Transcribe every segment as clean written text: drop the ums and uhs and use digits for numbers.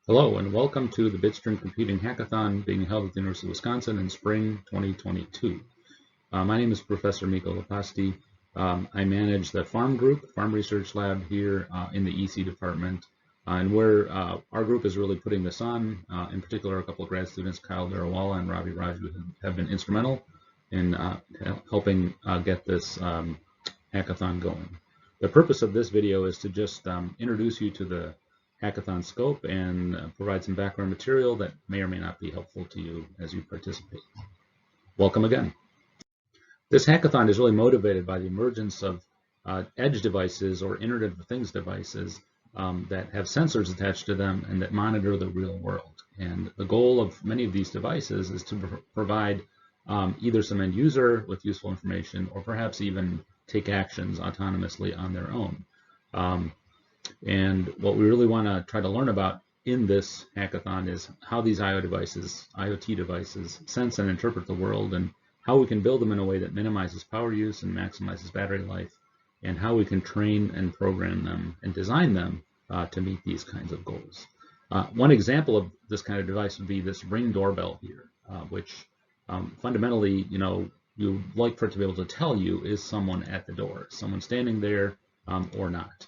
Hello and welcome to the Bitstream Computing Hackathon being held at the University of Wisconsin in spring 2022. My name is Professor Miko Lepasti. I manage the Farm Research Lab here in the EC department. And where our group is really putting this on, in particular a couple of grad students, Kyle Darawala and Ravi Raju, have been instrumental in helping get this hackathon going. The purpose of this video is to just introduce you to the hackathon scope and provide some background material that may or may not be helpful to you as you participate. Welcome again. This hackathon is really motivated by the emergence of edge devices or Internet of Things devices that have sensors attached to them and that monitor the real world. And the goal of many of these devices is to provide either some end user with useful information or perhaps even take actions autonomously on their own. And what we really want to try to learn about in this hackathon is how these IoT devices, sense and interpret the world, and how we can build them in a way that minimizes power use and maximizes battery life, and how we can train and program them and design them to meet these kinds of goals. One example of this kind of device would be this Ring doorbell here, which fundamentally, you'd like for it to be able to tell you, is someone at the door, someone standing there or not.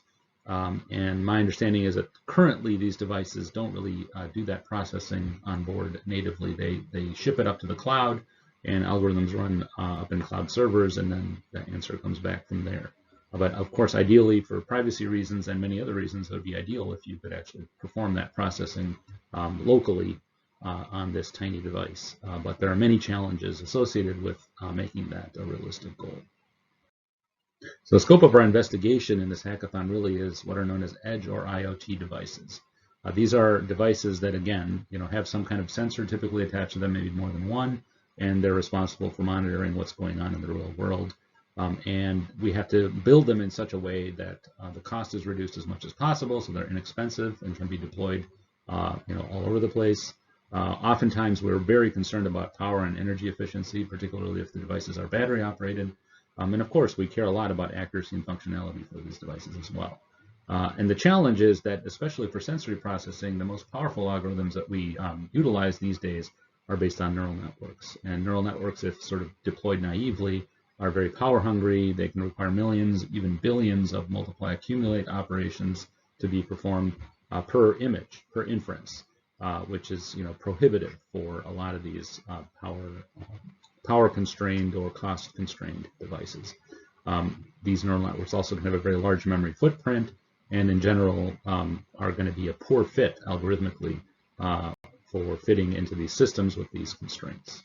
And my understanding is that currently these devices don't really do that processing on board natively. They ship it up to the cloud, and algorithms run up in cloud servers, and then the answer comes back from there. But of course, ideally, for privacy reasons and many other reasons, it would be ideal if you could actually perform that processing locally on this tiny device. But there are many challenges associated with making that a realistic goal. So the scope of our investigation in this hackathon really is what are known as edge or IoT devices. These are devices that, again, have some kind of sensor typically attached to them, maybe more than one, and they're responsible for monitoring what's going on in the real world. And we have to build them in such a way that the cost is reduced as much as possible, so they're inexpensive and can be deployed, all over the place. Oftentimes, we're very concerned about power and energy efficiency, particularly if the devices are battery operated. And of course, we care a lot about accuracy and functionality for these devices as well. And the challenge is that, especially for sensory processing, the most powerful algorithms that we utilize these days are based on neural networks. And neural networks, if sort of deployed naively, are very power hungry. They can require millions, even billions of multiply accumulate operations to be performed per image, per inference, which is prohibitive for a lot of these power constrained or cost constrained devices. These neural networks also can have a very large memory footprint, and in general are going to be a poor fit algorithmically for fitting into these systems with these constraints.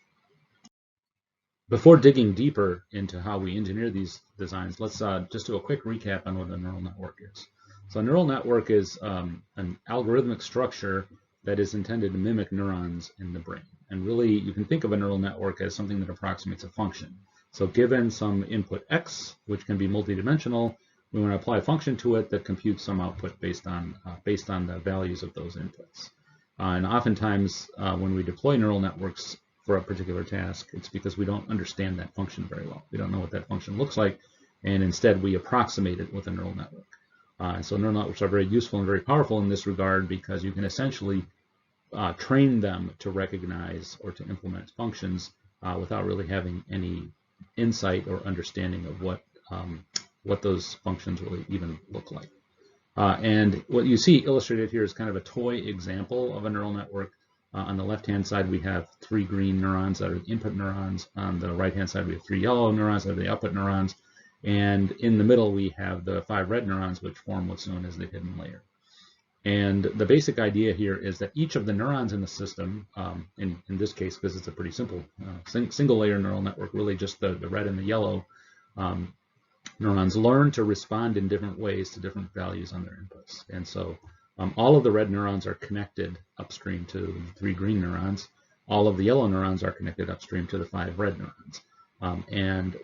Before digging deeper into how we engineer these designs, let's just do a quick recap on what a neural network is. So a neural network is an algorithmic structure that is intended to mimic neurons in the brain. And really, you can think of a neural network as something that approximates a function. So given some input x, which can be multidimensional, we want to apply a function to it that computes some output based on the values of those inputs. And oftentimes, when we deploy neural networks for a particular task, it's because we don't understand that function very well. We don't know what that function looks like, and instead we approximate it with a neural network. And so neural networks are very useful and very powerful in this regard because you can essentially train them to recognize or to implement functions without really having any insight or understanding of what those functions really even look like. And what you see illustrated here is kind of a toy example of a neural network. On the left-hand side, we have 3 green neurons that are the input neurons. On the right-hand side, we have 3 yellow neurons that are the output neurons. And in the middle, we have the 5 red neurons, which form what's known as the hidden layer. And the basic idea here is that each of the neurons in the system, in this case, because it's a pretty simple single-layer neural network, really just the red and the yellow neurons learn to respond in different ways to different values on their inputs. And so all of the red neurons are connected upstream to the 3 green neurons. All of the yellow neurons are connected upstream to the 5 red neurons. And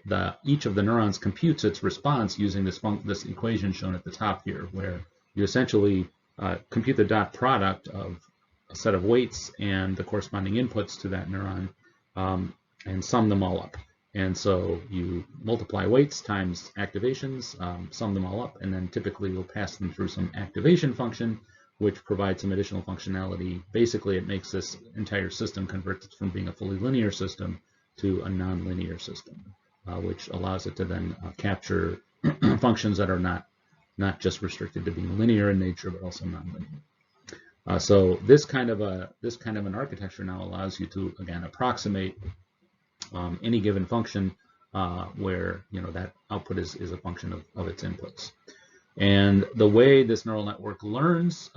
each of the neurons computes its response using this equation shown at the top here, where you essentially compute the dot product of a set of weights and the corresponding inputs to that neuron and sum them all up. And so you multiply weights times activations, sum them all up, and then typically you'll pass them through some activation function which provides some additional functionality. Basically, it makes this entire system convert from being a fully linear system to a nonlinear system, which allows it to then capture functions that are not just restricted to being linear in nature, but also nonlinear. So this kind of an architecture now allows you to, again, approximate any given function where that output is a function of its inputs. And the way this neural network learns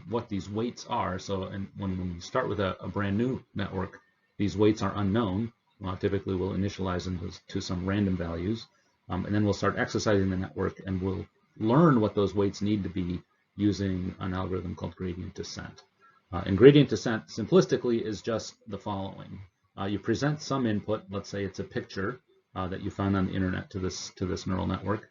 what these weights are, so when you start with a brand new network, these weights are unknown. Typically, we'll initialize them to some random values, and then we'll start exercising the network, and we'll learn what those weights need to be using an algorithm called gradient descent. And gradient descent, simplistically, is just the following. You present some input, let's say it's a picture that you found on the internet to this neural network.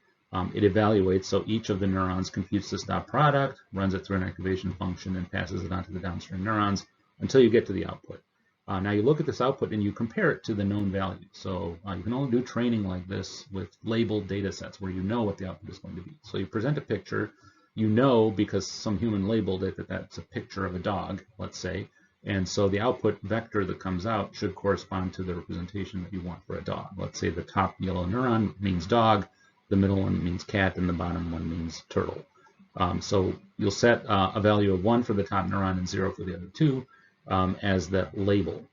It evaluates, so each of the neurons computes this dot product, runs it through an activation function, and passes it on to the downstream neurons until you get to the output. Now you look at this output and you compare it to the known value. So you can only do training like this with labeled data sets where you know what the output is going to be. So you present a picture, you know because some human labeled it that that's a picture of a dog, let's say, and so the output vector that comes out should correspond to the representation that you want for a dog. Let's say the top yellow neuron means dog, the middle one means cat, and the bottom one means turtle. So you'll set a value of 1 for the top neuron and 0 for the other two as the label.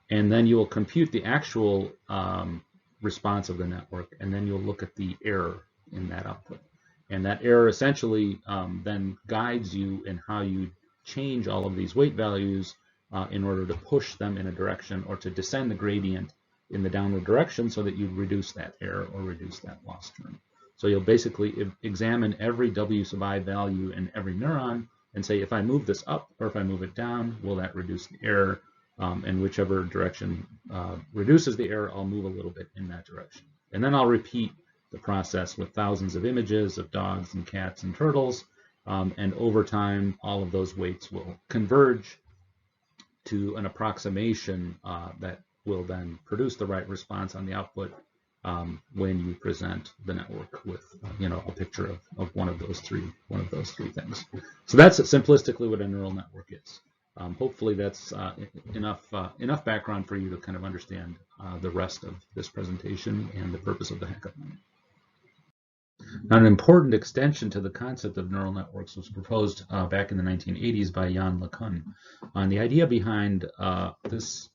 And then you will compute the actual response of the network, and then you'll look at the error in that output. And that error essentially then guides you in how you change all of these weight values in order to push them in a direction or to descend the gradient in the downward direction so that you reduce that error or reduce that loss term. So you'll basically examine every W sub I value in every neuron and say, if I move this up or if I move it down, will that reduce the error? And whichever direction reduces the error, I'll move a little bit in that direction. And then I'll repeat the process with thousands of images of dogs and cats and turtles. And over time, all of those weights will converge to an approximation that will then produce the right response on the output when you present the network with a picture of one of those three things. So that's simplistically what a neural network is. Hopefully that's enough background for you to kind of understand the rest of this presentation and the purpose of the hackathon. Now, an important extension to the concept of neural networks was proposed back in the 1980s by Yann LeCun. And the idea behind this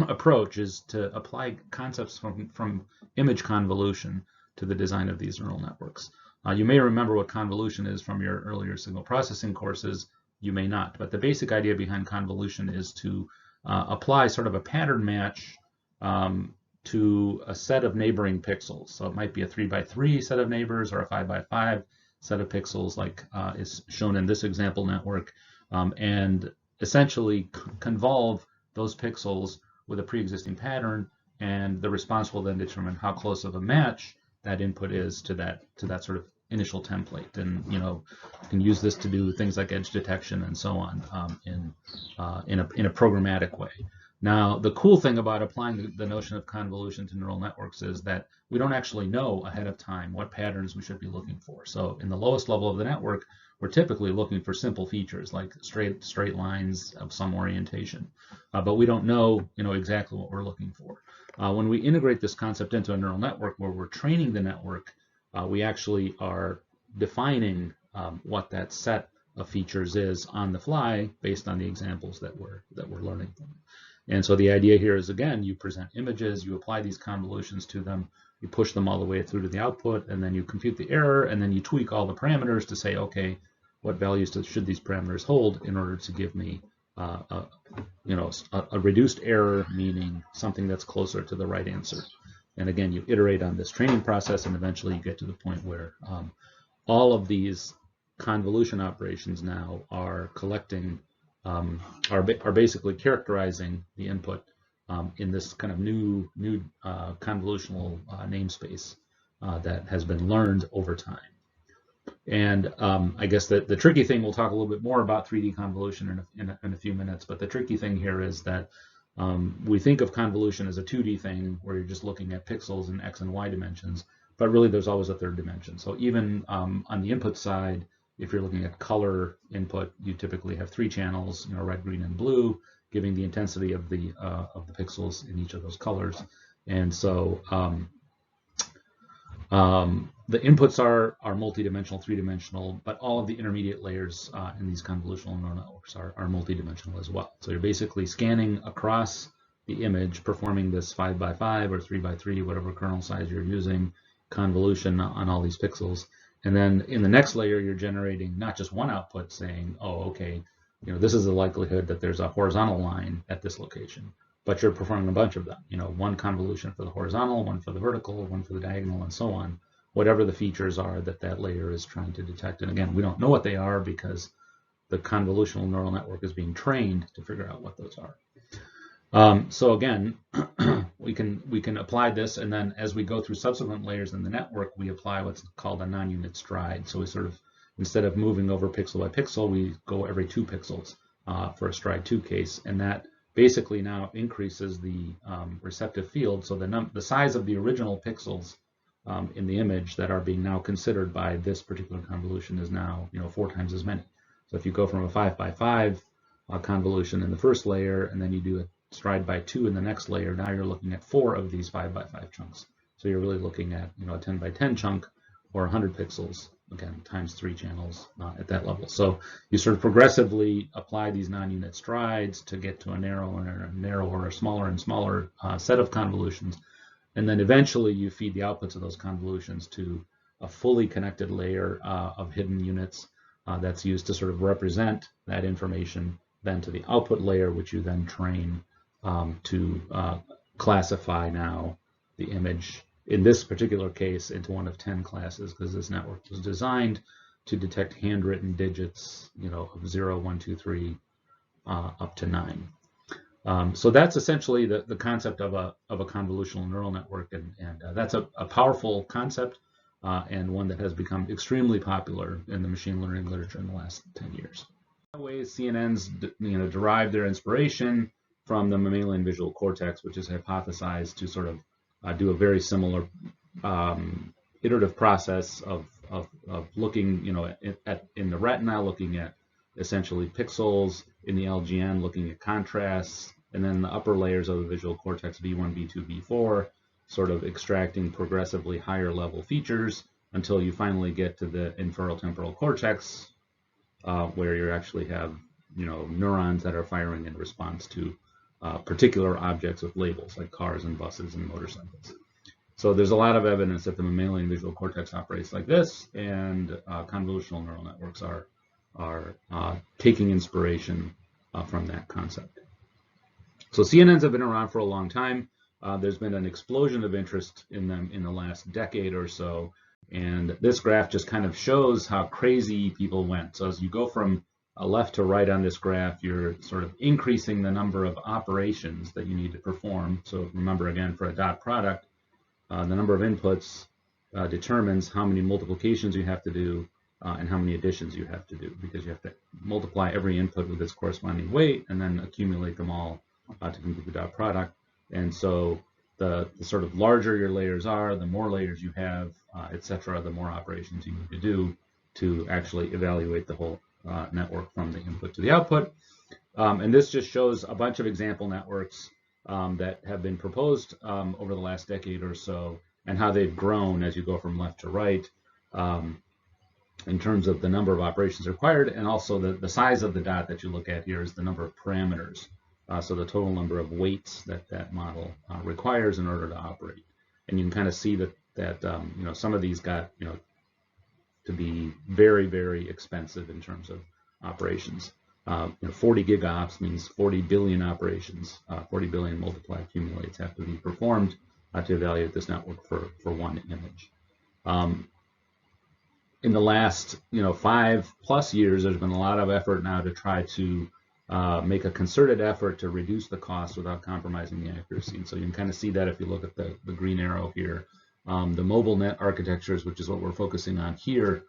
approach is to apply concepts from image convolution to the design of these neural networks. You may remember what convolution is from your earlier signal processing courses. You may not, but the basic idea behind convolution is to apply sort of a pattern match to a set of neighboring pixels. So it might be a 3x3 set of neighbors or a 5x5 set of pixels, like is shown in this example network, and essentially convolve those pixels with a pre-existing pattern, and the response will then determine how close of a match that input is to that sort of initial template. And you can use this to do things like edge detection and so on in a programmatic way. Now, the cool thing about applying the notion of convolution to neural networks is that we don't actually know ahead of time what patterns we should be looking for. So in the lowest level of the network, we're typically looking for simple features like straight lines of some orientation, but we don't know exactly what we're looking for. When we integrate this concept into a neural network where we're training the network, we actually are defining what that set of features is on the fly based on the examples that we're learning from. And so the idea here is, again, you present images, you apply these convolutions to them, you push them all the way through to the output, and then you compute the error, and then you tweak all the parameters to say, okay, what values should these parameters hold in order to give me a reduced error, meaning something that's closer to the right answer. And again, you iterate on this training process, and eventually you get to the point where all of these convolution operations now are collecting, are basically characterizing the input in this kind of new convolutional namespace that has been learned over time. And I guess the tricky thing, we'll talk a little bit more about 3D convolution in a few minutes, but the tricky thing here is that we think of convolution as a 2D thing where you're just looking at pixels in X and Y dimensions, but really there's always a third dimension. So even on the input side, if you're looking at color input, you typically have 3 channels, red, green, and blue, giving the intensity of the pixels in each of those colors. And so the inputs are multidimensional, 3-dimensional, but all of the intermediate layers in these convolutional neural networks are multidimensional as well. So you're basically scanning across the image, performing this 5x5 or 3x3, whatever kernel size you're using, convolution on all these pixels. And then in the next layer, you're generating not just one output saying, oh, okay, this is the likelihood that there's a horizontal line at this location, but you're performing a bunch of them, one convolution for the horizontal, one for the vertical, one for the diagonal, and so on, whatever the features are that layer is trying to detect. And again, we don't know what they are because the convolutional neural network is being trained to figure out what those are. So again, we can apply this, and then as we go through subsequent layers in the network, we apply what's called a non-unit stride. So we sort of, instead of moving over pixel by pixel, we go every 2 pixels for a stride 2 case, and that basically now increases the receptive field. So the size of the original pixels in the image that are being now considered by this particular convolution is now 4 times as many. So if you go from a 5x5 convolution in the first layer, and then you do a stride by 2 in the next layer, now you're looking at 4 of these 5x5 chunks. So you're really looking at a 10x10 chunk or 100 pixels, again, times 3 channels at that level. So you sort of progressively apply these non-unit strides to get to a narrower, smaller and smaller set of convolutions. And then eventually you feed the outputs of those convolutions to a fully connected layer of hidden units that's used to sort of represent that information then to the output layer, which you then train to classify now the image, in this particular case, into one of 10 classes, because this network was designed to detect handwritten digits, of 0, 1, 2, 3, up to 9. So that's essentially the concept of a convolutional neural network, and that's a powerful concept and one that has become extremely popular in the machine learning literature in the last 10 years. In ways, CNNs derive their inspiration from the mammalian visual cortex, which is hypothesized to sort of do a very similar iterative process of looking, in the retina, looking at essentially pixels, in the LGN, looking at contrasts, and then the upper layers of the visual cortex, V1, V2, V4, sort of extracting progressively higher level features until you finally get to the inferotemporal temporal cortex, where you actually have neurons that are firing in response to particular objects with labels like cars and buses and motorcycles. So there's a lot of evidence that the mammalian visual cortex operates like this, and convolutional neural networks are taking inspiration from that concept. So CNNs have been around for a long time. There's been an explosion of interest in them in the last decade or so. And this graph just kind of shows how crazy people went. So as you go from left to right on this graph, you're sort of increasing the number of operations that you need to perform. So remember, again, for a dot product, the number of inputs determines how many multiplications you have to do and how many additions you have to do, because you have to multiply every input with its corresponding weight and then accumulate them all to compute the dot product. And so the sort of larger your layers are, the more layers you have, etc., the more operations you need to do to actually evaluate the whole network from the input to the output. And this just shows a bunch of example networks that have been proposed over the last decade or so, and how they've grown as you go from left to right in terms of the number of operations required, and also the size of the dot that you look at here is the number of parameters. So the total number of weights that model requires in order to operate. And you can kind of see that some of these got to be very, very expensive in terms of operations. 40 gigaops means 40 billion operations. 40 billion multiply accumulates have to be performed to evaluate this network for one image. In the last 5+ years, there's been a lot of effort now to try to make a concerted effort to reduce the cost without compromising the accuracy. And so you can kind of see that if you look at the green arrow here. The mobile net architectures, which is what we're focusing on here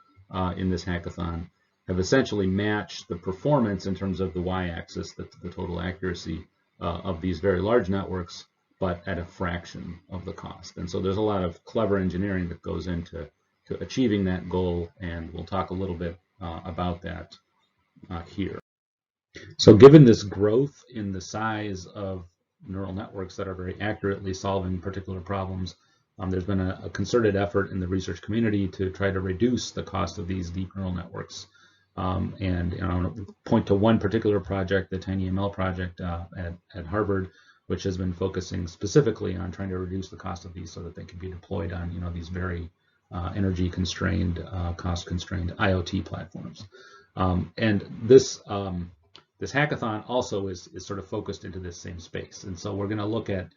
in this hackathon, have essentially matched the performance in terms of the y-axis, the total accuracy of these very large networks, but at a fraction of the cost. And so there's a lot of clever engineering that goes into achieving that goal, and we'll talk a little bit about that here. So given this growth in the size of neural networks that are very accurately solving particular problems, there's been a concerted effort in the research community to try to reduce the cost of these deep neural networks. And I want to point to one particular project, the TinyML project at Harvard, which has been focusing specifically on trying to reduce the cost of these so that they can be deployed on these very energy-constrained, cost-constrained IoT platforms. And this this hackathon also is sort of focused into this same space. And so we're going to look at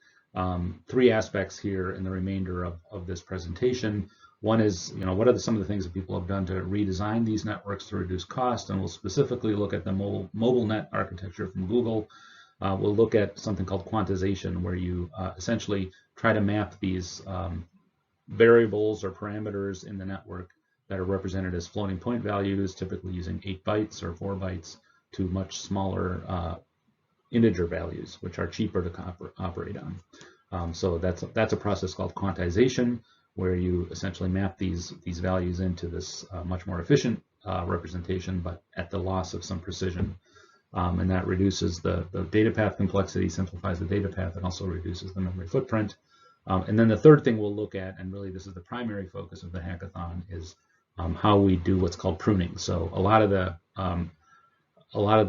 three aspects here in the remainder of this presentation. One is, what are some of the things that people have done to redesign these networks to reduce cost, and we'll specifically look at the mobile net architecture from Google. We'll look at something called quantization, where you essentially try to map these variables or parameters in the network that are represented as floating point values, typically using 8 bytes or 4 bytes, to much smaller integer values, which are cheaper to operate on. So that's a process called quantization, where you essentially map these values into this much more efficient representation, but at the loss of some precision. And that reduces the data path complexity, simplifies the data path, and also reduces the memory footprint. And then the third thing we'll look at, and really this is the primary focus of the hackathon, is how we do what's called pruning. So a lot of the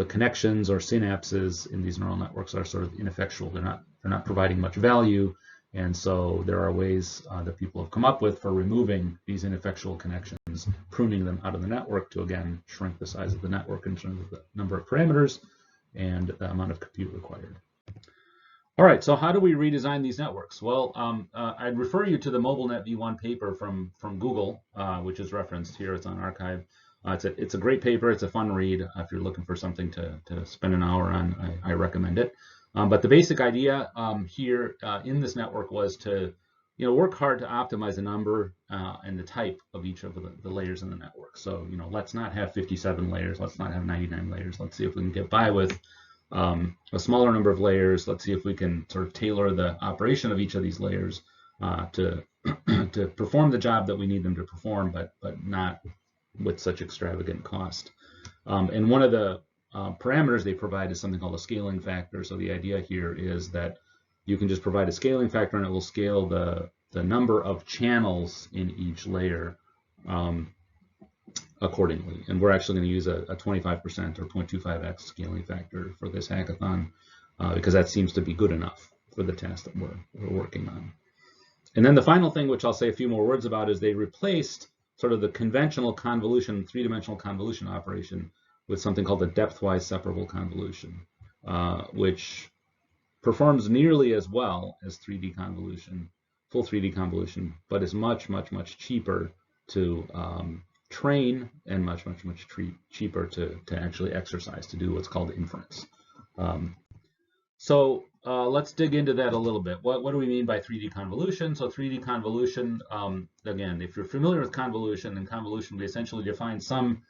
connections or synapses in these neural networks are sort of ineffectual. They're not providing much value, and so there are ways that people have come up with for removing these ineffectual connections, pruning them out of the network to again shrink the size of the network in terms of the number of parameters and the amount of compute required. All right, so how do we redesign these networks? Well, I'd refer you to the MobileNet v1 paper from Google, which is referenced here. It's on arXiv. It's a great paper. It's a fun read. If you're looking for something to spend an hour on, I recommend it. But the basic idea here in this network was to work hard to optimize the number and the type of each of the layers in the network. So let's not have 57 layers. Let's not have 99 layers. Let's see if we can get by with a smaller number of layers. Let's see if we can sort of tailor the operation of each of these layers to perform the job that we need them to perform, but not with such extravagant cost. And one of the parameters they provide is something called a scaling factor. So the idea here is that you can just provide a scaling factor and it will scale the number of channels in each layer accordingly. And we're actually going to use a 25% or 0.25x scaling factor for this hackathon because that seems to be good enough for the task that we're working on. And then the final thing, which I'll say a few more words about, is they replaced sort of the conventional convolution, three-dimensional convolution operation with something called a depthwise separable convolution, which performs nearly as well as 3D convolution, full 3D convolution, but is much, much, much cheaper to train and much, much, much cheaper to actually exercise, to do what's called inference. So let's dig into that a little bit. What do we mean by 3D convolution? So 3D convolution, again, if you're familiar with convolution, then convolution, we essentially define some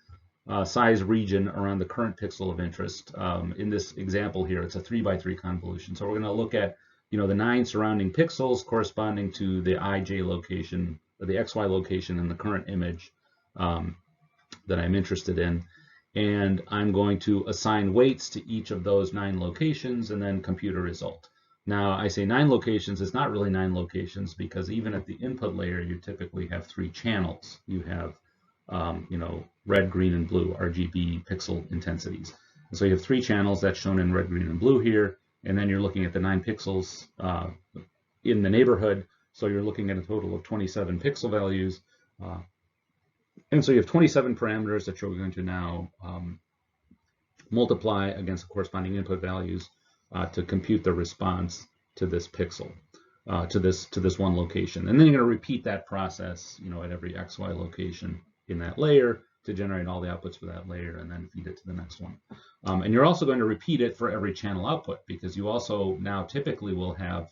size region around the current pixel of interest. In this example here, it's a 3x3 convolution. So we're going to look at the 9 surrounding pixels corresponding to the ij location, or the xy location in the current image that I'm interested in. And I'm going to assign weights to each of those 9 locations and then compute a result. Now, I say 9 locations. It's not really 9 locations because even at the input layer, you typically have 3 channels. You have, red, green, and blue, RGB pixel intensities. And so you have 3 channels that's shown in red, green, and blue here. And then you're looking at the 9 pixels in the neighborhood. So you're looking at a total of 27 pixel values. And so you have 27 parameters that you're going to now multiply against the corresponding input values to compute the response to this pixel, to this one location. And then you're going to repeat that process, at every XY location in that layer to generate all the outputs for that layer and then feed it to the next one. And you're also going to repeat it for every channel output because you also now typically will have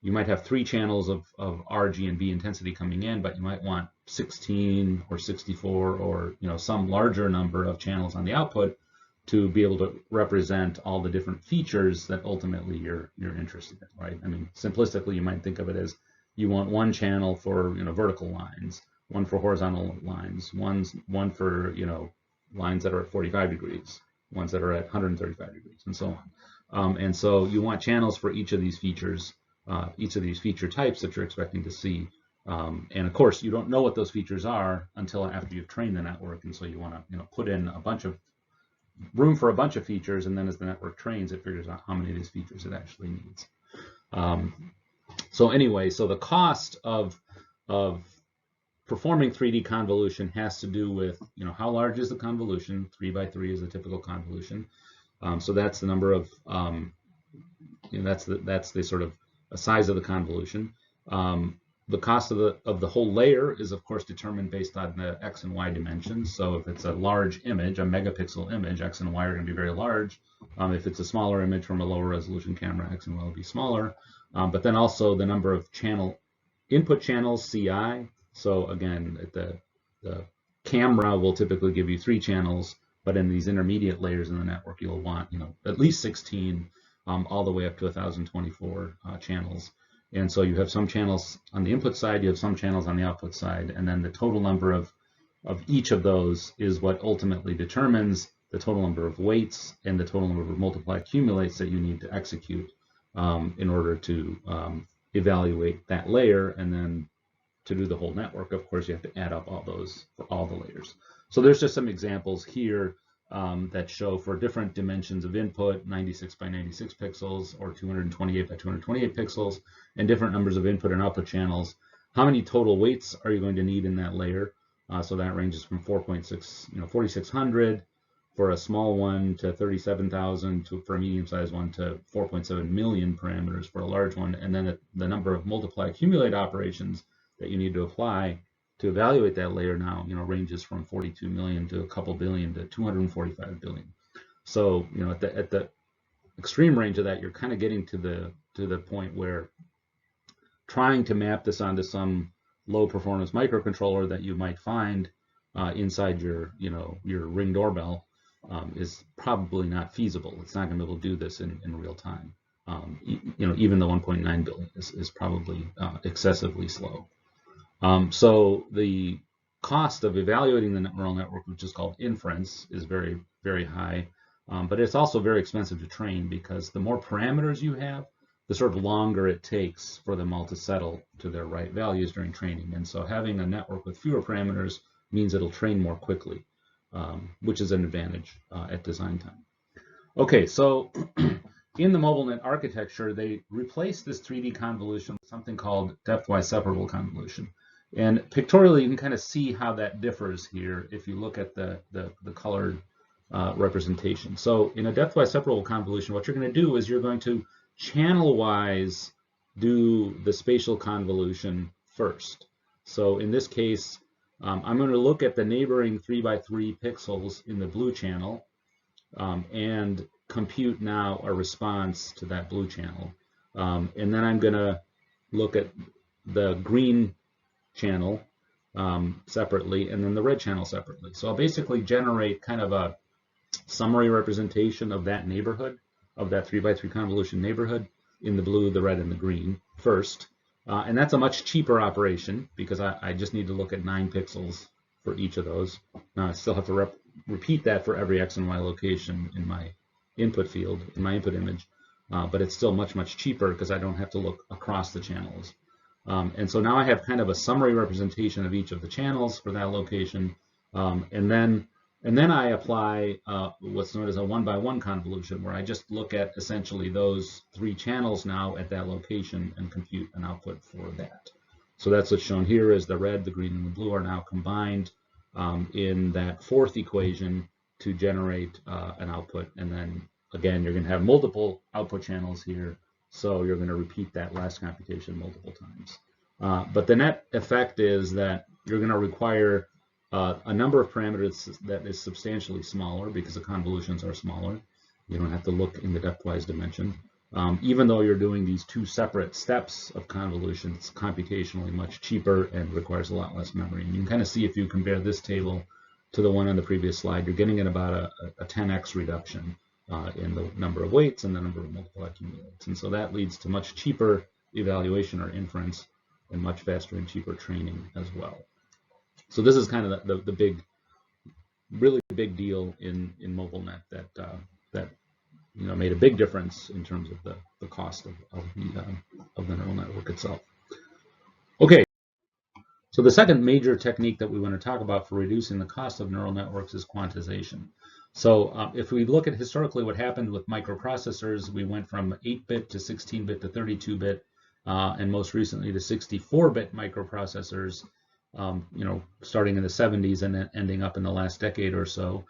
you might have 3 channels of R, G, and B intensity coming in, but you might want 16 or 64 or some larger number of channels on the output to be able to represent all the different features that ultimately you're interested in, right? I mean, simplistically, you might think of it as you want 1 channel for vertical lines, one for horizontal lines, one for, lines that are at 45 degrees, ones that are at 135 degrees, and so on. And so you want channels for each of these features, each of these feature types that you're expecting to see. And of course, you don't know what those features are until after you've trained the network, and so you want to, put in a bunch of room for a bunch of features, and then as the network trains, it figures out how many of these features it actually needs. So anyway, so the cost of performing 3D convolution has to do with, how large is the convolution? 3 by 3 is a typical convolution. So that's the number of, that's the sort of size of the convolution. The cost of the whole layer is, of course, determined based on the X and Y dimensions. So if it's a large image, a megapixel image, X and Y are going to be very large. If it's a smaller image from a lower resolution camera, X and Y will be smaller. But then also the number of input channels, CI. So again, the camera will typically give you 3 channels, but in these intermediate layers in the network, you'll want, at least 16, all the way up to 1024 channels. And so you have some channels on the input side, you have some channels on the output side, and then the total number of each of those is what ultimately determines the total number of weights and the total number of multiply accumulates that you need to execute in order to evaluate that layer. And then to do the whole network, of course, you have to add up all those for all the layers. So there's just some examples here that show for different dimensions of input, 96 by 96 pixels or 228 by 228 pixels, and different numbers of input and output channels. How many total weights are you going to need in that layer? So that ranges from 4,600 for a small one to 37,000 for a medium-sized one to 4.7 million parameters for a large one, and then the number of multiply accumulate operations that you need to apply to evaluate that layer now, ranges from 42 million to a couple billion to 245 billion. So, at the extreme range of that, you're kind of getting to the point where trying to map this onto some low performance microcontroller that you might find inside your Ring doorbell is probably not feasible. It's not going to be able to do this in real time. Even the 1.9 billion is probably excessively slow. So the cost of evaluating the neural network, which is called inference, is very, very high. But it's also very expensive to train because the more parameters you have, the sort of longer it takes for them all to settle to their right values during training. And so having a network with fewer parameters means it'll train more quickly, which is an advantage at design time. Okay, so in the MobileNet architecture, they replaced this 3D convolution with something called Depthwise Separable convolution. And pictorially, you can kind of see how that differs here if you look at the colored representation. So in a Depthwise Separable convolution, what you're going to do is you're going to channel-wise do the spatial convolution first. So in this case, I'm going to look at the neighboring 3 by 3 pixels in the blue channel and compute now a response to that blue channel. And then I'm going to look at the green channel separately and then the red channel separately. So I'll basically generate kind of a summary representation of that neighborhood, of that 3 by 3 convolution neighborhood in the blue, the red, and the green first. And that's a much cheaper operation because I just need to look at 9 pixels for each of those. Now I still have to repeat that for every X and Y location in my input field, in my input image, but it's still much, much cheaper because I don't have to look across the channels. And so now I have kind of a summary representation of each of the channels for that location, and then I apply what's known as a 1-by-1 convolution, where I just look at essentially those 3 channels now at that location and compute an output for that. So that's what's shown here is the red, the green, and the blue are now combined in that 4th equation to generate an output. And then again, you're going to have multiple output channels here, so you're going to repeat that last computation multiple times. But the net effect is that you're going to require a number of parameters that is substantially smaller because the convolutions are smaller. You don't have to look in the depthwise dimension. Even though you're doing these 2 separate steps of convolution, it's computationally much cheaper and requires a lot less memory. And you can kind of see if you compare this table to the one on the previous slide, you're getting at about a 10x reduction in the number of weights and the number of multiply accumulates. And so that leads to much cheaper evaluation or inference and much faster and cheaper training as well. So this is kind of the big, really big deal in MobileNet that made a big difference in terms of the cost of the neural network itself. Okay, so the second major technique that we want to talk about for reducing the cost of neural networks is quantization. So if we look at historically what happened with microprocessors, we went from 8-bit to 16-bit to 32-bit, and most recently to 64-bit microprocessors, starting in the 70s and then ending up in the last decade or so,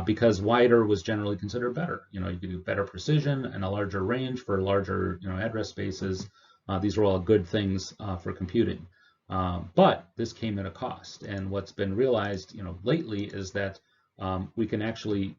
because wider was generally considered better. You could do better precision and a larger range for larger, address spaces. These were all good things for computing. But this came at a cost, and what's been realized, lately is that we can actually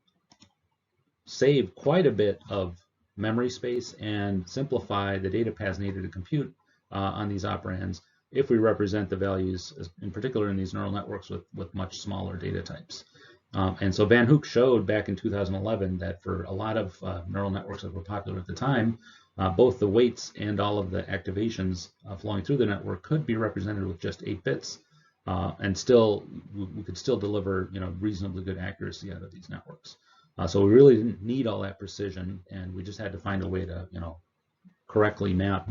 save quite a bit of memory space and simplify the data paths needed to compute on these operands if we represent the values, in particular in these neural networks, with much smaller data types. And so Van Hook showed back in 2011 that for a lot of neural networks that were popular at the time, both the weights and all of the activations flowing through the network could be represented with just 8 bits, and still we could still deliver reasonably good accuracy out of these networks. So we really didn't need all that precision, and we just had to find a way to correctly map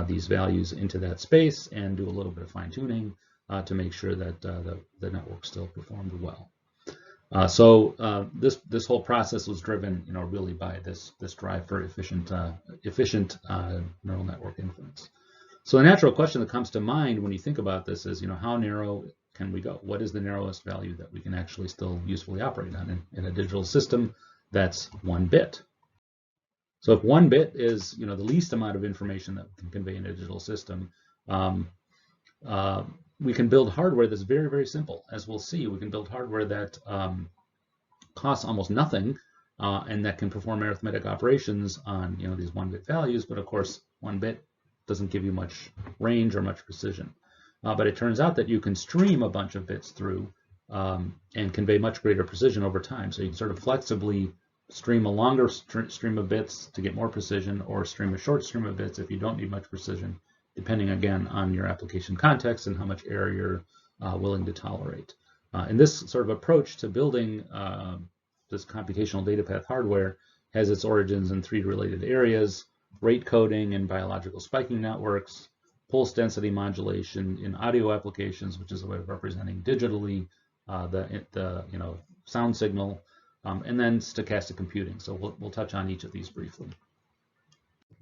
these values into that space and do a little bit of fine-tuning to make sure that the network still performed well. So this whole process was driven, really by this drive for efficient neural network inference. So the natural question that comes to mind when you think about this is, how narrow can we go? What is the narrowest value that we can actually still usefully operate on in a digital system that's 1 bit? So if 1 bit is, the least amount of information that we can convey in a digital system, we can build hardware that's very, very simple. As we'll see, we can build hardware that costs almost nothing and that can perform arithmetic operations on these 1-bit values. But of course, 1 bit doesn't give you much range or much precision. But it turns out that you can stream a bunch of bits through and convey much greater precision over time. So you can sort of flexibly stream a longer stream of bits to get more precision, or stream a short stream of bits if you don't need much precision, depending again on your application context and how much error you're willing to tolerate. And this sort of approach to building this computational data path hardware has its origins in 3 related areas: rate coding and biological spiking networks, pulse density modulation in audio applications, which is a way of representing digitally the sound signal, and then stochastic computing. So we'll touch on each of these briefly.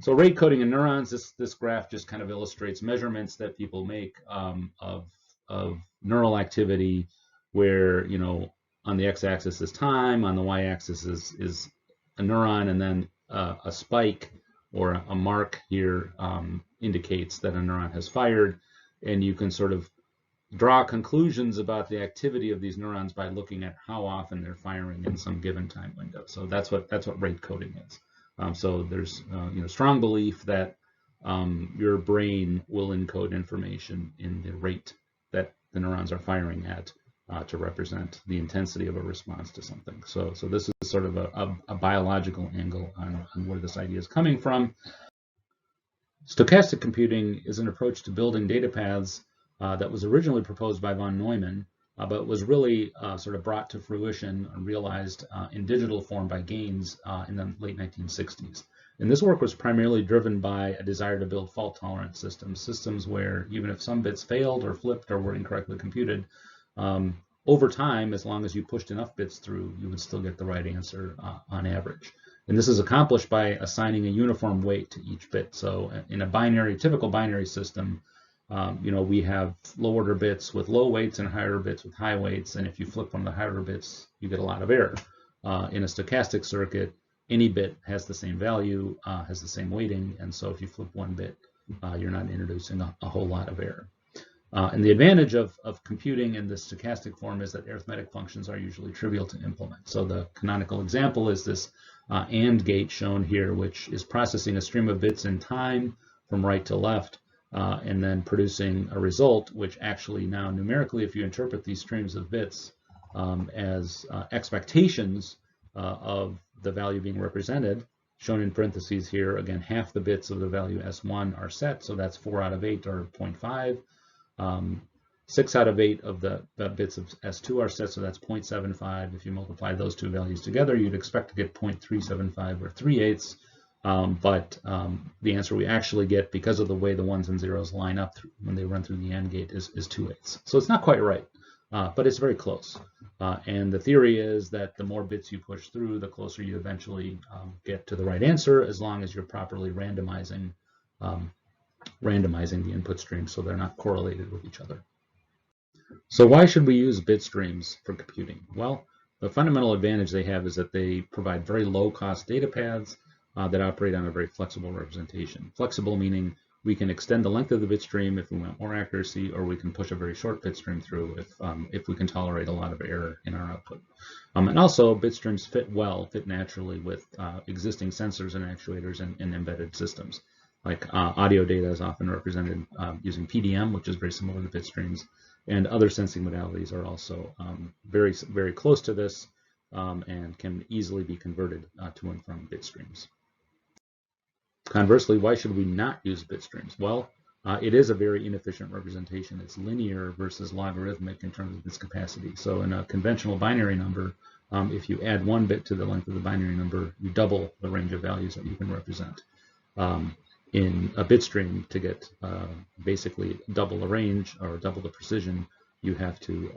So rate coding in neurons, this graph just kind of illustrates measurements that people make of neural activity, where on the x-axis is time, on the y-axis is a neuron, and then a spike or a mark here indicates that a neuron has fired, and you can sort of draw conclusions about the activity of these neurons by looking at how often they're firing in some given time window. So that's what rate coding is. So there's strong belief that your brain will encode information in the rate that the neurons are firing at to represent the intensity of a response to something. So this is sort of a biological angle on where this idea is coming from. Stochastic computing is an approach to building data paths that was originally proposed by von Neumann, but was really sort of brought to fruition and realized in digital form by Gaines in the late 1960s. And this work was primarily driven by a desire to build fault-tolerant systems where even if some bits failed or flipped or were incorrectly computed, over time, as long as you pushed enough bits through, you would still get the right answer on average. And this is accomplished by assigning a uniform weight to each bit. So in a typical binary system, we have low-order bits with low weights and higher bits with high weights, and if you flip one of the higher bits, you get a lot of error. In a stochastic circuit, any bit has the same value, has the same weighting, and so if you flip 1 bit, you're not introducing a whole lot of error. And the advantage of computing in the stochastic form is that arithmetic functions are usually trivial to implement. So the canonical example is this AND gate shown here, which is processing a stream of bits in time from right to left, and then producing a result, which actually now numerically, if you interpret these streams of bits as expectations of the value being represented, shown in parentheses here, again, half the bits of the value S1 are set, so that's 4 out of 8 or 0.5. 6 out of 8 of the bits of S2 are set, so that's 0.75. If you multiply those two values together, you'd expect to get 0.375 or 3/8. But the answer we actually get, because of the way the ones and zeros line up when they run through the AND gate, is 2/8. So it's not quite right, but it's very close. And the theory is that the more bits you push through, the closer you eventually get to the right answer, as long as you're properly randomizing the input streams so they're not correlated with each other. So why should we use bitstreams for computing? Well, the fundamental advantage they have is that they provide very low-cost data paths that operate on a very flexible representation. Flexible meaning we can extend the length of the bit stream if we want more accuracy, or we can push a very short bit stream through if we can tolerate a lot of error in our output. And also, bit streams fit naturally with existing sensors and actuators in embedded systems. Like audio data is often represented using PDM, which is very similar to bit streams, and other sensing modalities are also very, very close to this and can easily be converted to and from bit streams. Conversely, why should we not use bit streams? Well, it is a very inefficient representation. It's linear versus logarithmic in terms of its capacity. So in a conventional binary number, if you add 1 bit to the length of the binary number, you double the range of values that you can represent. In a bit stream, to get basically double the range or double the precision, you have to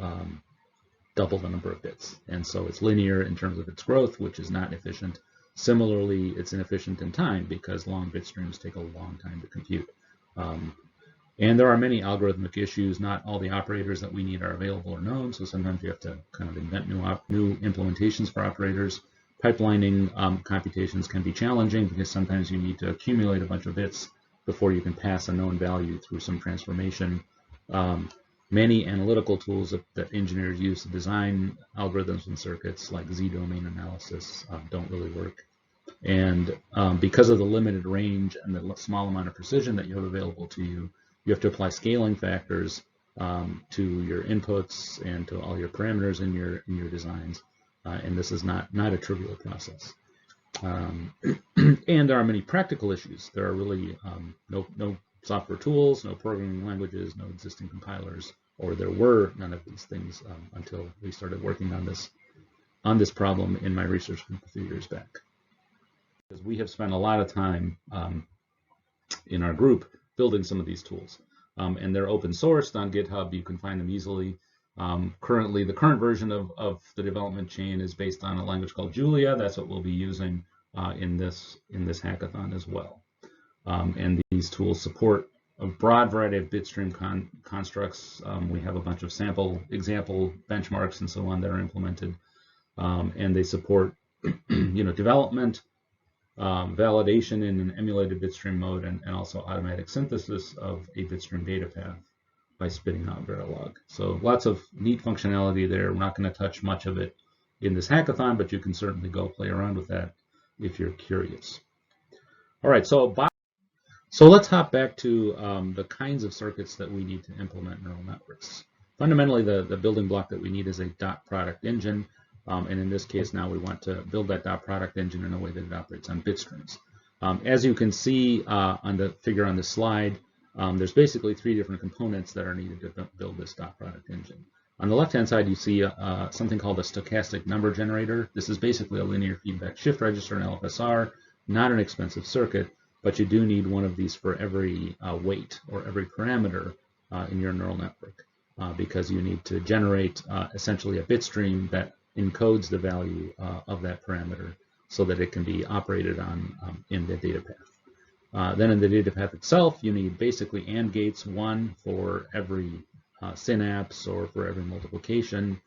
double the number of bits. And so it's linear in terms of its growth, which is not efficient. Similarly, it's inefficient in time because long bit streams take a long time to compute. And there are many algorithmic issues. Not all the operators that we need are available or known, so sometimes you have to kind of invent new implementations for operators. Pipelining computations can be challenging because sometimes you need to accumulate a bunch of bits before you can pass a known value through some transformation. Many analytical tools that engineers use to design algorithms and circuits, like Z-domain analysis, don't really work. And because of the limited range and the small amount of precision that you have available to you, you have to apply scaling factors to your inputs and to all your parameters in your designs. And this is not a trivial process. And there are many practical issues. There are really no software tools, no programming languages, no existing compilers, or there were none of these things until we started working on this problem in my research group a few years back. Because we have spent a lot of time in our group building some of these tools. And they're open sourced on GitHub. You can find them easily. Currently, the current version of the development chain is based on a language called Julia. That's what we'll be using in this hackathon as well. And these tools support a broad variety of bitstream constructs. We have a bunch of sample example benchmarks and so on that are implemented, and they support development, validation in an emulated bitstream mode, and also automatic synthesis of a bitstream data path by spitting out Verilog. So lots of neat functionality there. We're not going to touch much of it in this hackathon, but you can certainly go play around with that if you're curious. All right, so let's hop back to the kinds of circuits that we need to implement neural networks. Fundamentally, the building block that we need is a dot product engine. And in this case, now we want to build that dot product engine in a way that it operates on bit streams. As you can see on the figure on this slide, there's basically 3 different components that are needed to build this dot product engine. On the left-hand side, you see something called a stochastic number generator. This is basically a linear feedback shift register, an LFSR, not an expensive circuit, but you do need one of these for every weight or every parameter in your neural network because you need to generate essentially a bit stream that encodes the value of that parameter so that it can be operated on in the data path. Then in the data path itself, you need basically AND gates, one for every synapse or for every multiplication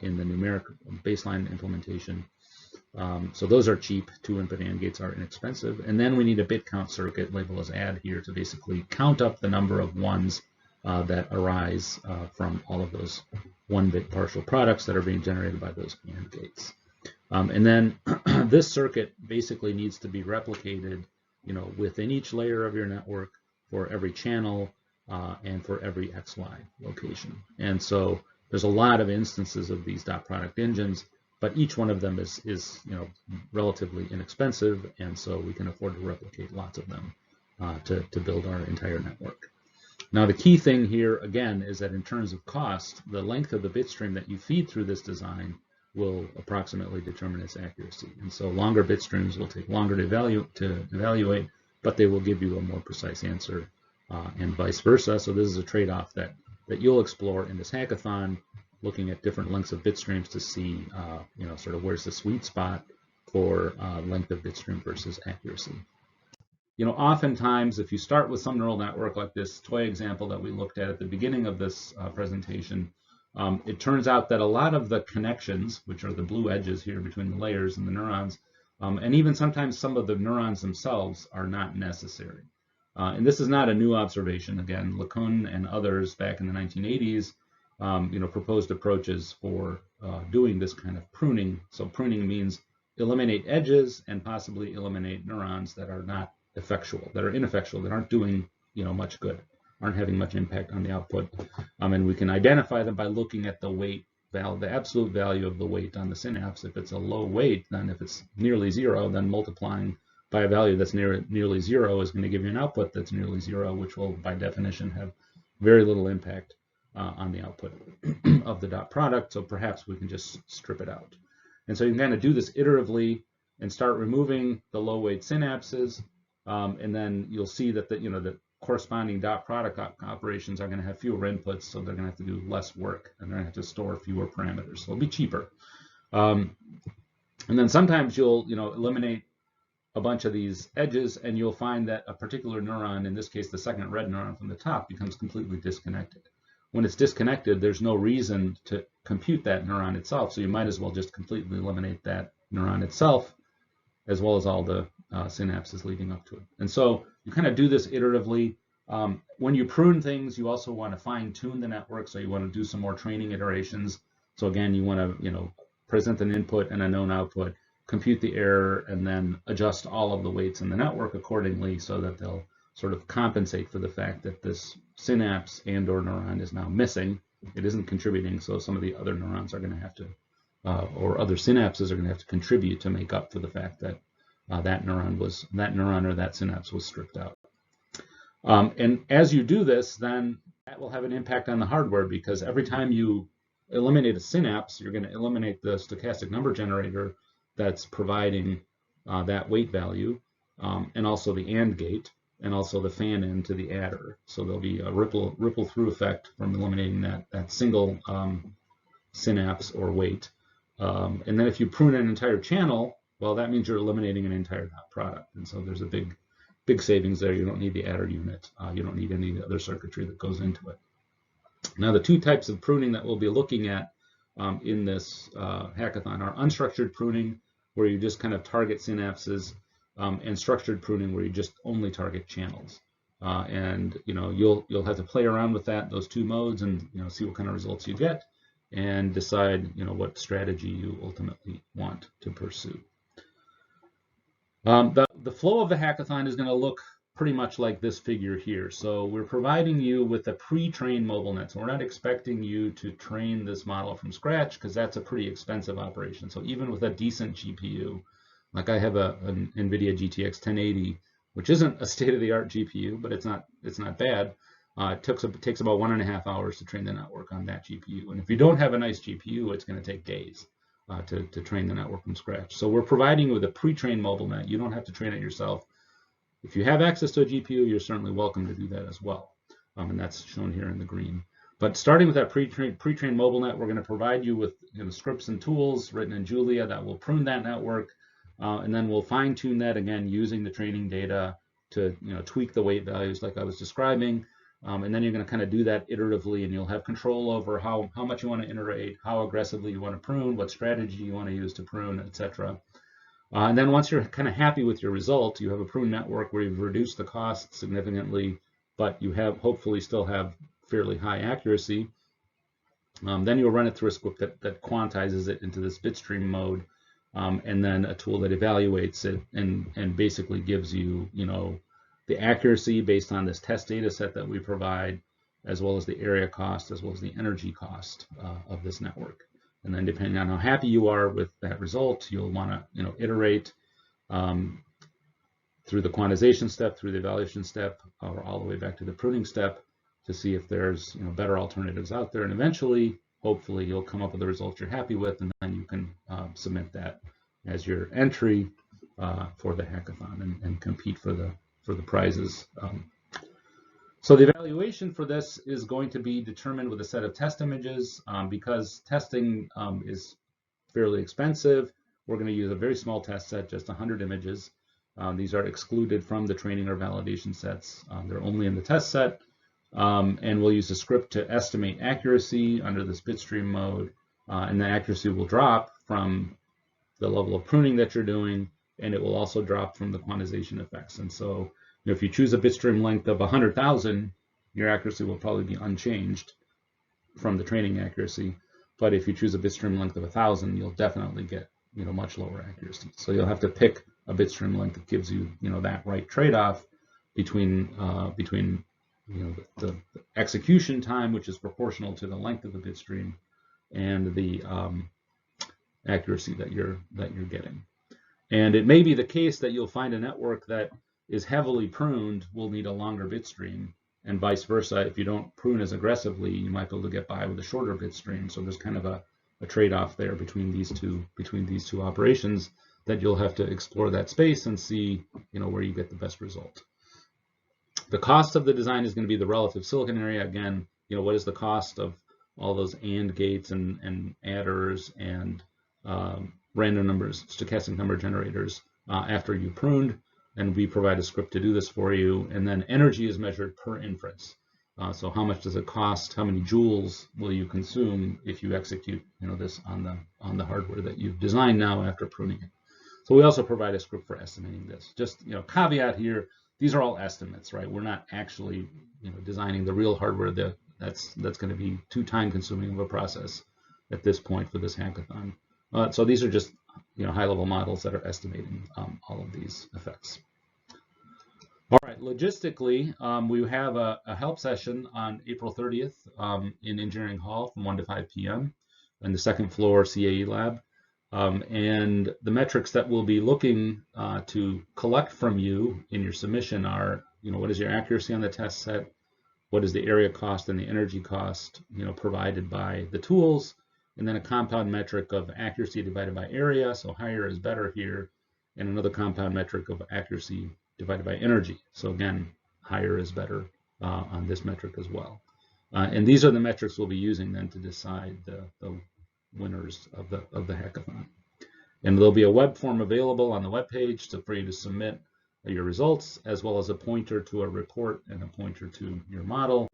in the numeric baseline implementation. So those are cheap. 2-input AND gates are inexpensive. And then we need a bit count circuit, labeled as add here, to basically count up the number of ones that arise from all of those 1-bit partial products that are being generated by those AND gates. And then this circuit basically needs to be replicated, within each layer of your network for every channel and for every XY location. And so there's a lot of instances of these dot product engines, but each one of them is relatively inexpensive, and so we can afford to replicate lots of them to build our entire network. Now, the key thing here, again, is that in terms of cost, the length of the bit stream that you feed through this design will approximately determine its accuracy. And so longer bit streams will take longer to evaluate, but they will give you a more precise answer, and vice versa. So this is a trade-off that you'll explore in this hackathon, looking at different lengths of bit streams to see, sort of where's the sweet spot for length of bit stream versus accuracy. Oftentimes, if you start with some neural network like this toy example that we looked at the beginning of this presentation, it turns out that a lot of the connections, which are the blue edges here between the layers and the neurons, and even sometimes some of the neurons themselves are not necessary. And this is not a new observation. Again, LeCun and others back in the 1980s, proposed approaches for doing this kind of pruning. So pruning means eliminate edges and possibly eliminate neurons that are not effectual, that are ineffectual, that aren't doing much good, aren't having much impact on the output. And we can identify them by looking at the weight value, the absolute value of the weight on the synapse. If it's a low weight, then if it's nearly zero, then multiplying by a value that's nearly zero is going to give you an output that's nearly zero, which will by definition have very little impact on the output of the dot product. So perhaps we can just strip it out. And so you can kind of do this iteratively and start removing the low weight synapses. And then you'll see that the corresponding dot product operations are going to have fewer inputs, so they're going to have to do less work, and they're going to have to store fewer parameters. So it'll be cheaper. And then sometimes you'll eliminate a bunch of these edges, and you'll find that a particular neuron, in this case the second red neuron from the top, becomes completely disconnected. When it's disconnected, there's no reason to compute that neuron itself, so you might as well just completely eliminate that neuron itself, as well as all the synapses leading up to it. And so you kind of do this iteratively. When you prune things, you also want to fine tune the network. So you want to do some more training iterations. So again, you want to present an input and a known output, compute the error, and then adjust all of the weights in the network accordingly so that they'll sort of compensate for the fact that this synapse and or neuron is now missing. It isn't contributing, so some of the other neurons are going to have to, or other synapses are going to have to contribute to make up for the fact that that neuron or that synapse was stripped out. And as you do this, then that will have an impact on the hardware, because every time you eliminate a synapse, you're going to eliminate the stochastic number generator that's providing that weight value, and also the AND gate, and also the fan in to the adder. So there'll be a ripple through effect from eliminating that single synapse or weight. And then if you prune an entire channel, well, that means you're eliminating an entire dot product. And so there's a big savings there. You don't need the adder unit. You don't need any other circuitry that goes into it. Now, the two types of pruning that we'll be looking at in this hackathon are unstructured pruning, where you just kind of target synapses, and structured pruning, where you just only target channels. And you'll have to play around with those two modes, and see what kind of results you get, and decide what strategy you ultimately want to pursue. The flow of the hackathon is going to look pretty much like this figure here. So we're providing you with a pre-trained mobile net. So we're not expecting you to train this model from scratch, because that's a pretty expensive operation. So even with a decent GPU, like I have an NVIDIA GTX 1080, which isn't a state-of-the-art GPU, but it's not bad. It takes about 1.5 hours to train the network on that GPU. And if you don't have a nice GPU, it's going to take days to train the network from scratch. So we're providing you with a pre-trained mobile net. You don't have to train it yourself. If you have access to a GPU, you're certainly welcome to do that as well. And that's shown here in the green. But starting with that pre-trained mobile net, we're going to provide you with scripts and tools written in Julia that will prune that network. And then we'll fine-tune that again using the training data to tweak the weight values like I was describing. And then you're going to kind of do that iteratively, and you'll have control over how much you want to iterate, how aggressively you want to prune, what strategy you want to use to prune, etc. And then once you're kind of happy with your result, you have a prune network where you've reduced the cost significantly, but you have hopefully still have fairly high accuracy. Then you'll run it through a script that quantizes it into this bitstream mode, and then a tool that evaluates it and basically gives you the accuracy based on this test data set that we provide, as well as the area cost, as well as the energy cost of this network. And then depending on how happy you are with that result, you'll want to iterate through the quantization step, through the evaluation step, or all the way back to the pruning step to see if there's better alternatives out there, and eventually, hopefully, you'll come up with the results you're happy with, and then you can submit that as your entry for the hackathon and compete for the prizes. So the evaluation for this is going to be determined with a set of test images. Because testing is fairly expensive, we're going to use a very small test set, just 100 images. These are excluded from the training or validation sets. They're only in the test set. And we'll use a script to estimate accuracy under this bitstream mode. And the accuracy will drop from the level of pruning that you're doing, and it will also drop from the quantization effects. And so if you choose a bitstream length of 100,000, your accuracy will probably be unchanged from the training accuracy. But if you choose a bitstream length of 1,000, you'll definitely get much lower accuracy. So you'll have to pick a bitstream length that gives you that right trade-off between the execution time, which is proportional to the length of the bitstream, and the accuracy that you're getting. And it may be the case that you'll find a network that is heavily pruned will need a longer bitstream, and vice versa. If you don't prune as aggressively, you might be able to get by with a shorter bitstream. So there's kind of a trade-off there between these two operations that you'll have to explore that space and see where you get the best result. The cost of the design is going to be the relative silicon area. Again, what is the cost of all those AND gates and adders and random numbers, stochastic number generators after you pruned, and we provide a script to do this for you. And then energy is measured per inference. So how much does it cost? How many joules will you consume if you execute this on the hardware that you've designed now after pruning it? So we also provide a script for estimating this. Just caveat here, these are all estimates, right? We're not actually designing the real hardware that's going to be too time-consuming of a process at this point for this hackathon. So these are just high-level models that are estimating all of these effects. All right, logistically, we have a help session on April 30th in Engineering Hall from 1 to 5 p.m. in the second floor CAE lab. And the metrics that we'll be looking to collect from you in your submission are, what is your accuracy on the test set? What is the area cost and the energy cost, provided by the tools? And then a compound metric of accuracy divided by area, so higher is better here, and another compound metric of accuracy divided by energy. So again, higher is better on this metric as well. And these are the metrics we'll be using then to decide the winners of the hackathon. And there'll be a web form available on the web page for you to submit your results, as well as a pointer to a report and a pointer to your model.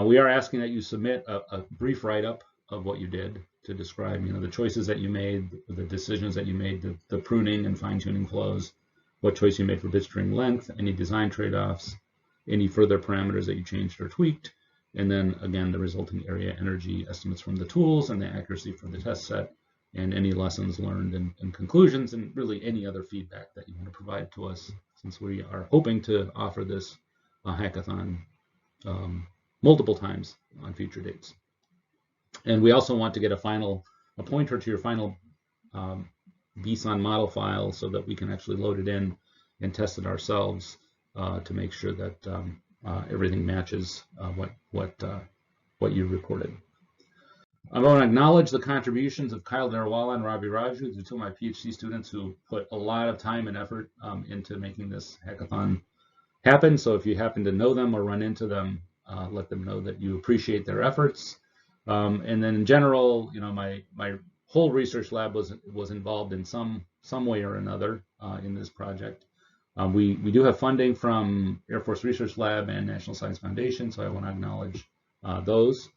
We are asking that you submit a brief write-up of what you did to describe the choices that you made, the decisions that you made, the pruning and fine-tuning flows, what choice you made for bitstream length, any design trade-offs, any further parameters that you changed or tweaked, and then again the resulting area energy estimates from the tools and the accuracy for the test set, and any lessons learned and conclusions, and really any other feedback that you want to provide to us, since we are hoping to offer this hackathon multiple times on future dates. And we also want to get a pointer to your final BSON model file so that we can actually load it in and test it ourselves to make sure that everything matches what you recorded. I want to acknowledge the contributions of Kyle Darawala and Ravi Raju, the two of my PhD students who put a lot of time and effort into making this hackathon happen. So if you happen to know them or run into them, let them know that you appreciate their efforts. And then in general, my whole research lab was involved in some way or another in this project. We do have funding from Air Force Research Lab and National Science Foundation, so I want to acknowledge those.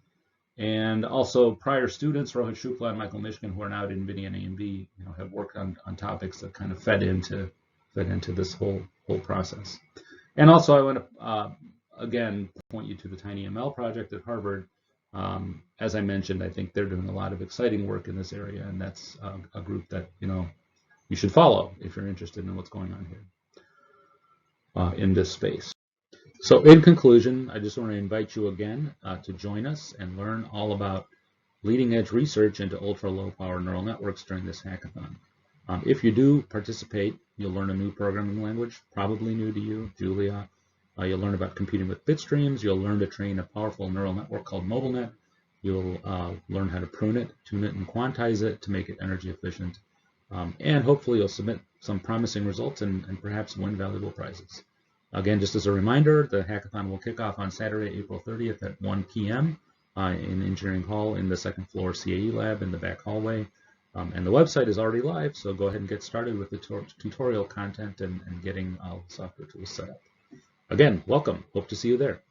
And also prior students, Rohit Shukla and Michael Mishkin, who are now at NVIDIA and AMD, have worked on topics that kind of fed into this whole process. And also I want to again point you to the TinyML project at Harvard. As I mentioned, I think they're doing a lot of exciting work in this area, and that's a group that you should follow if you're interested in what's going on here in this space. So in conclusion, I just want to invite you again to join us and learn all about leading edge research into ultra low power neural networks during this hackathon. If you do participate, you'll learn a new programming language, probably new to you, Julia. You'll learn about computing with Bitstreams. You'll learn to train a powerful neural network called MobileNet. You'll learn how to prune it, tune it, and quantize it to make it energy efficient. And hopefully you'll submit some promising results and perhaps win valuable prizes. Again, just as a reminder, the hackathon will kick off on Saturday, April 30th at 1 p.m. In Engineering Hall in the second floor CAE lab in the back hallway. And the website is already live, so go ahead and get started with the tutorial content and getting all the software tools set up. Again, welcome. Hope to see you there.